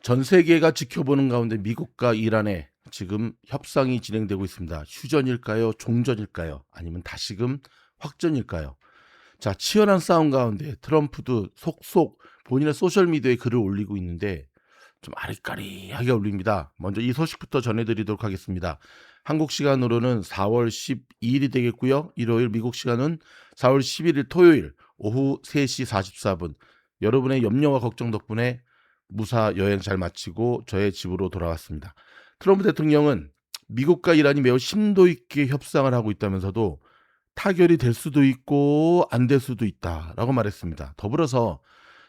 전 세계가 지켜보는 가운데 미국과 이란의 지금 협상이 진행되고 있습니다. 휴전일까요? 종전일까요? 아니면 다시금 확전일까요? 자, 치열한 싸움 가운데 트럼프도 속속 본인의 소셜미디어에 글을 올리고 있는데 좀 아리까리하게 올립니다. 먼저 이 소식부터 전해드리도록 하겠습니다. 한국 시간으로는 4월 12일이 되겠고요. 일요일, 미국 시간은 4월 11일 토요일 오후 3시 44분. 여러분의 염려와 걱정 덕분에 무사 여행 잘 마치고 저의 집으로 돌아왔습니다. 트럼프 대통령은 미국과 이란이 매우 심도 있게 협상을 하고 있다면서도 타결이 될 수도 있고 안 될 수도 있다라고 말했습니다. 더불어서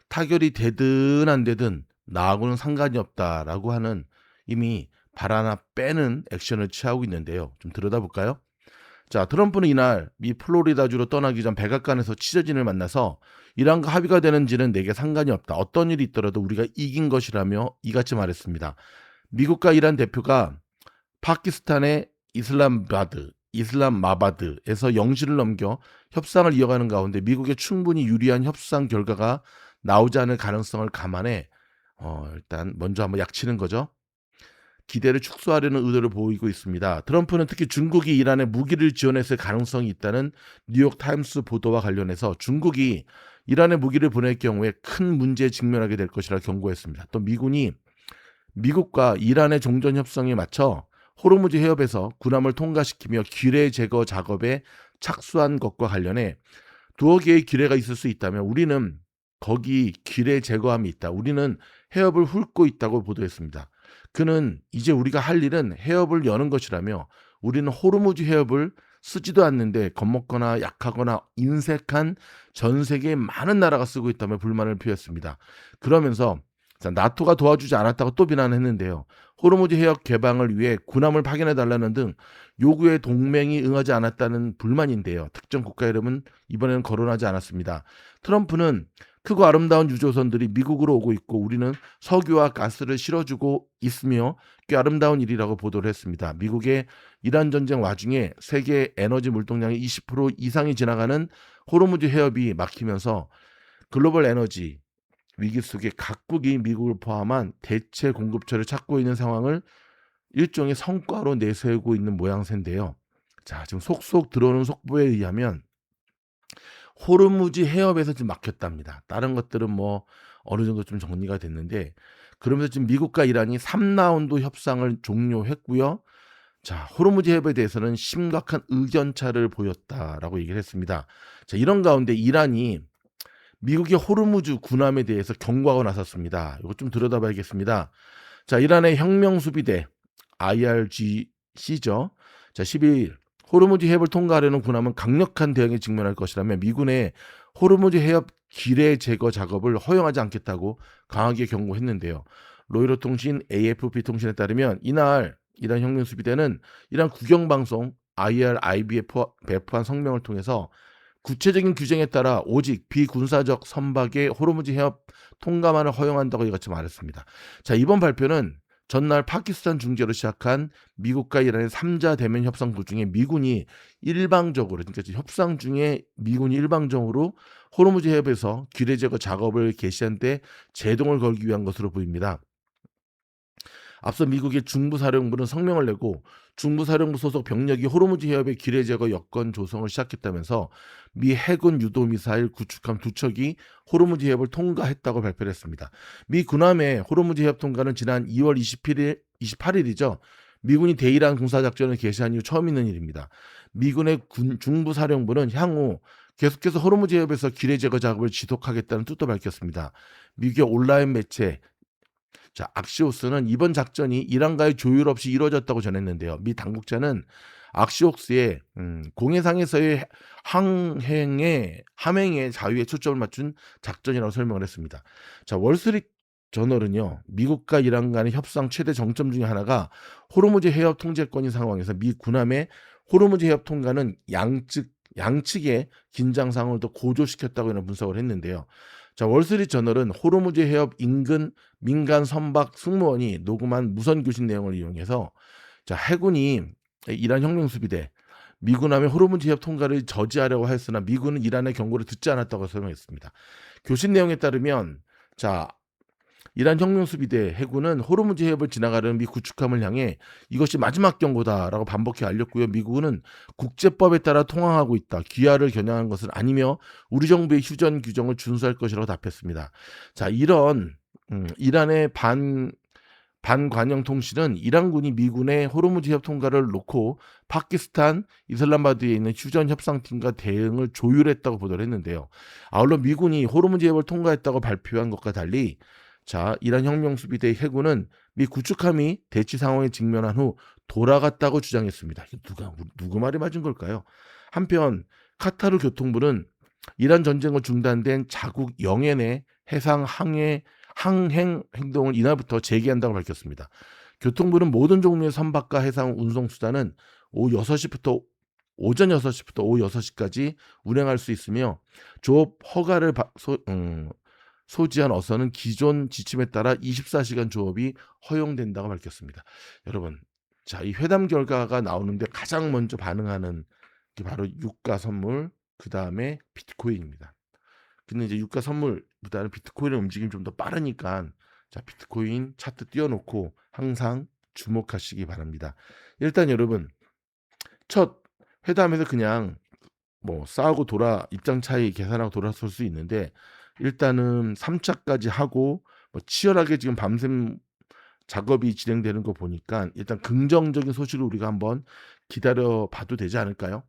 타결이 되든 안 되든 나하고는 상관이 없다라고 하는 이미 발 하나 빼는 액션을 취하고 있는데요. 좀 들여다볼까요? 자, 트럼프는 이날 미 플로리다주로 떠나기 전 백악관에서 취재진을 만나서 이란과 합의가 되는지는 내게 상관이 없다. 어떤 일이 있더라도 우리가 이긴 것이라며 이같이 말했습니다. 미국과 이란 대표가 파키스탄의 이슬람마바드에서 영시를 넘겨 협상을 이어가는 가운데 미국에 충분히 유리한 협상 결과가 나오지 않을 가능성을 감안해 일단 먼저 한번 약치는 거죠. 기대를 축소하려는 의도를 보이고 있습니다. 트럼프는 특히 중국이 이란에 무기를 지원했을 가능성이 있다는 뉴욕타임스 보도와 관련해서 중국이 이란에 무기를 보낼 경우에 큰 문제에 직면하게 될 것이라 경고했습니다. 또 미군이 미국과 이란의 종전 협상에 맞춰 호르무즈 해협에서 군함을 통과시키며 기뢰 제거 작업에 착수한 것과 관련해 두어 개의 기뢰가 있을 수 있다며 우리는 거기 기뢰 제거함이 있다. 우리는 해협을 훑고 있다고 보도했습니다. 그는 이제 우리가 할 일은 해협을 여는 것이라며 우리는 호르무즈 해협을 쓰지도 않는데 겁먹거나 약하거나 인색한 전 세계의 많은 나라가 쓰고 있다며 불만을 표했습니다. 그러면서 나토가 도와주지 않았다고 또 비난했는데요. 호르무즈 해협 개방을 위해 군함을 파견해달라는 등 요구에 동맹이 응하지 않았다는 불만인데요. 특정 국가 이름은 이번에는 거론하지 않았습니다. 트럼프는 크고 아름다운 유조선들이 미국으로 오고 있고 우리는 석유와 가스를 실어주고 있으며 꽤 아름다운 일이라고 보도를 했습니다. 미국의 이란 전쟁 와중에 세계 에너지 물동량의 20% 이상이 지나가는 호르무즈 해협이 막히면서 글로벌 에너지 위기 속에 각국이 미국을 포함한 대체 공급처를 찾고 있는 상황을 일종의 성과로 내세우고 있는 모양새인데요. 자, 지금 속속 들어오는 속보에 의하면 호르무즈 해협에서 지금 막혔답니다. 다른 것들은 뭐 어느 정도 좀 정리가 됐는데 그러면서 지금 미국과 이란이 3라운드 협상을 종료했고요. 자, 호르무즈 해협에 대해서는 심각한 의견차를 보였다라고 얘기를 했습니다. 자, 이런 가운데 이란이 미국의 호르무즈 군함에 대해서 경고하고 나섰습니다. 이거 좀 들여다봐야겠습니다. 자, 이란의 혁명수비대 IRGC죠. 자, 12일 호르무즈 해협을 통과하려는 군함은 강력한 대응에 직면할 것이라며 미군의 호르무즈 해협 기뢰 제거 작업을 허용하지 않겠다고 강하게 경고했는데요. 로이터 통신 AFP 통신에 따르면 이날 이란 혁명수비대는 이란 국영방송 IRIB에 배포한 성명을 통해서 구체적인 규정에 따라 오직 비군사적 선박의 호르무즈 해협 통과만을 허용한다고 이같이 말했습니다. 자, 이번 발표는 전날 파키스탄 중재로 시작한 미국과 이란의 3자 대면 협상 도중에 미군이 일방적으로 그러니까 협상 중에 미군이 일방적으로 호르무즈 해협에서 기뢰 제거 작업을 개시한 데 제동을 걸기 위한 것으로 보입니다. 앞서 미국의 중부사령부는 성명을 내고 중부사령부 소속 병력이 호르무즈 해협의 기뢰 제거 여건 조성을 시작했다면서 미 해군 유도미사일 구축함 2척이 호르무즈 해협을 통과했다고 발표를 했습니다. 미 군함의 호르무즈 해협 통과는 지난 2월 28일이죠. 미군이 대이란 군사작전을 개시한 이후 처음 있는 일입니다. 미군의 중부사령부는 향후 계속해서 호르무즈 해협에서 기뢰 제거 작업을 지속하겠다는 뜻도 밝혔습니다. 미국의 온라인 매체 자, 악시오스는 이번 작전이 이란과의 조율 없이 이루어졌다고 전했는데요. 미 당국자는 악시오스의 공해상에서의 함행의 자유에 초점을 맞춘 작전이라고 설명을 했습니다. 자, 월스트리트 저널은요, 미국과 이란 간의 협상 최대 정점 중에 하나가 호르무즈 해협 통제권인 상황에서 미 군함의 호르무즈 해협 통과는 양측의 긴장 상황을 더 고조시켰다고 이런 분석을 했는데요. 자, 월스트리트 저널은 호르무즈 해협 인근 민간 선박 승무원이 녹음한 무선 교신 내용을 이용해서 자, 해군이 이란 혁명수비대 미군함의 호르무즈 해협 통과를 저지하려고 했으나 미군은 이란의 경고를 듣지 않았다고 설명했습니다. 교신 내용에 따르면 자, 이란 혁명수비대 해군은 호르무즈 해협을 지나가려는 미 구축함을 향해 이것이 마지막 경고다라고 반복해 알렸고요. 미국은 국제법에 따라 통항하고 있다. 귀화를 겨냥한 것은 아니며 우리 정부의 휴전 규정을 준수할 것이라고 답했습니다. 자, 이런 이란의 반관영 통신은 이란군이 미군의 호르무즈 해협 통과를 놓고 파키스탄 이슬람바드에 있는 휴전 협상팀과 대응을 조율했다고 보도를 했는데요. 아울러 미군이 호르무즈 해협을 통과했다고 발표한 것과 달리 자, 이란 혁명수비대 해군은 미 구축함이 대치 상황에 직면한 후 돌아갔다고 주장했습니다. 누구 말이 맞은 걸까요? 한편 카타르 교통부는 이란 전쟁으로 중단된 자국 영해 해상 항행 행동을 이날부터 재개한다고 밝혔습니다. 교통부는 모든 종류의 선박과 해상 운송 수단은 오전 6시부터 오후 6시까지 운행할 수 있으며 조업 허가를 소지한 어선은 기존 지침에 따라 24시간 조업이 허용된다고 밝혔습니다. 여러분, 자, 이 회담 결과가 나오는데 가장 먼저 반응하는 게 바로 유가 선물, 그 다음에 비트코인입니다. 근데 이제 유가 선물보다는 비트코인의 움직임이 좀 더 빠르니까 자, 비트코인 차트 띄워놓고 항상 주목하시기 바랍니다. 일단 여러분, 첫 회담에서 그냥 뭐 싸우고 입장 차이 계산하고 돌아설 수 있는데 일단은 3차까지 하고 뭐 치열하게 지금 밤샘 작업이 진행되는 거 보니까 일단 긍정적인 소식을 우리가 한번 기다려 봐도 되지 않을까요?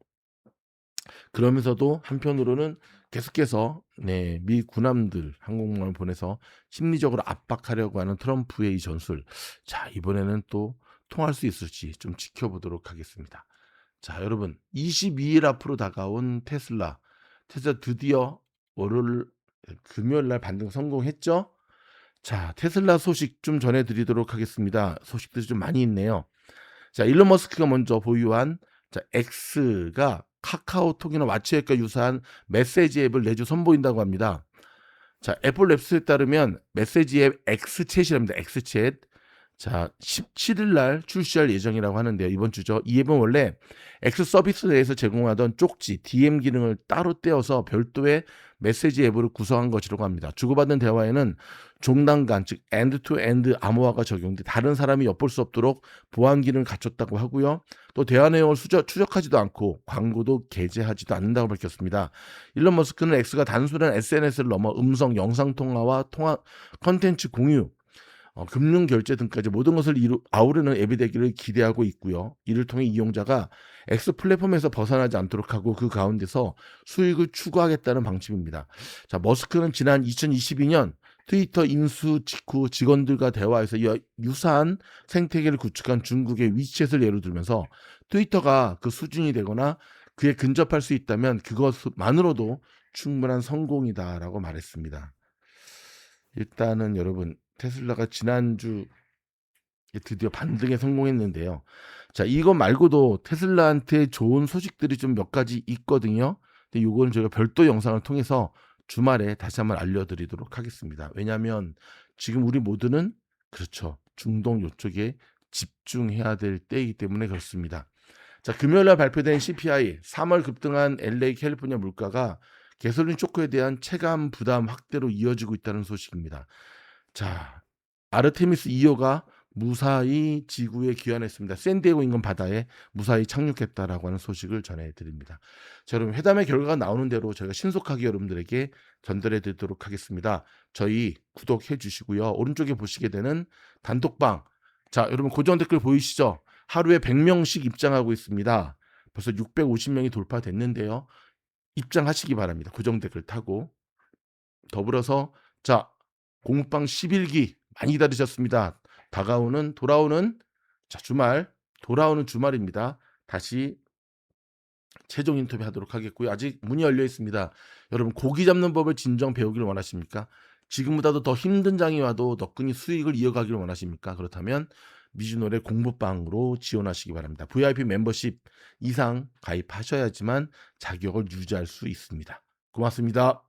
그러면서도 한편으로는 계속해서 미 군함들 항공모함을 보내서 심리적으로 압박하려고 하는 트럼프의 이 전술. 자, 이번에는 또 통할 수 있을지 좀 지켜보도록 하겠습니다. 자, 여러분, 22일 앞으로 다가온 테슬라 드디어 금요일 날 반등 성공했죠? 자, 테슬라 소식 좀 전해드리도록 하겠습니다. 소식들이 좀 많이 있네요. 자, 일론 머스크가 먼저 보유한 X가 카카오톡이나 왓츠앱과 유사한 메시지 앱을 내주 선보인다고 합니다. 자, 애플 랩스토어에 따르면 메시지 앱 X챗이랍니다. X챗. 자, 17일 날 출시할 예정이라고 하는데요. 이번 주죠. 이 앱은 원래 X 서비스 내에서 제공하던 쪽지, DM 기능을 따로 떼어서 별도의 메시지 앱으로 구성한 것이라고 합니다. 주고받는 대화에는 종단간, 즉 엔드-투-엔드 암호화가 적용돼 다른 사람이 엿볼 수 없도록 보안 기능을 갖췄다고 하고요. 또 대화 내용을 추적하지도 않고 광고도 게재하지도 않는다고 밝혔습니다. 일론 머스크는 X가 단순한 SNS를 넘어 음성, 영상 통화와 컨텐츠 공유, 금융 결제 등까지 모든 것을 아우르는 앱이 되기를 기대하고 있고요. 이를 통해 이용자가 X 플랫폼에서 벗어나지 않도록 하고 그 가운데서 수익을 추구하겠다는 방침입니다. 자, 머스크는 지난 2022년 트위터 인수 직후 직원들과 대화에서 유사한 생태계를 구축한 중국의 위챗을 예로 들면서 트위터가 그 수준이 되거나 그에 근접할 수 있다면 그것만으로도 충분한 성공이다라고 말했습니다. 일단은 여러분, 테슬라가 지난주 드디어 반등에 성공했는데요. 자, 이거 말고도 테슬라한테 좋은 소식들이 좀 몇 가지 있거든요. 근데 요거는 제가 별도 영상을 통해서 주말에 다시 한번 알려드리도록 하겠습니다. 왜냐하면 지금 우리 모두는 그렇죠. 중동 요쪽에 집중해야 될 때이기 때문에 그렇습니다. 자, 금요일날 발표된 CPI 3월 급등한 LA 캘리포니아 물가가 개솔린 쇼크에 대한 체감 부담 확대로 이어지고 있다는 소식입니다. 자, 아르테미스 2호가 무사히 지구에 귀환했습니다. 샌디에고 인근 바다에 무사히 착륙했다라고 하는 소식을 전해드립니다. 자, 여러분, 회담의 결과가 나오는 대로 저희가 신속하게 여러분들에게 전달해 드리도록 하겠습니다. 저희 구독해 주시고요. 오른쪽에 보시게 되는 단톡방. 자, 여러분, 고정 댓글 보이시죠? 하루에 100명씩 입장하고 있습니다. 벌써 650명이 돌파됐는데요. 입장하시기 바랍니다. 고정 댓글 타고. 더불어서 자, 공부방 11기 많이 기다리셨습니다. 돌아오는 주말입니다. 다시 최종 인터뷰 하도록 하겠고요. 아직 문이 열려 있습니다. 여러분, 고기 잡는 법을 진정 배우기를 원하십니까? 지금보다도 더 힘든 장이 와도 너끈히 수익을 이어가기를 원하십니까? 그렇다면 미주노래 공부방으로 지원하시기 바랍니다. VIP 멤버십 이상 가입하셔야지만 자격을 유지할 수 있습니다. 고맙습니다.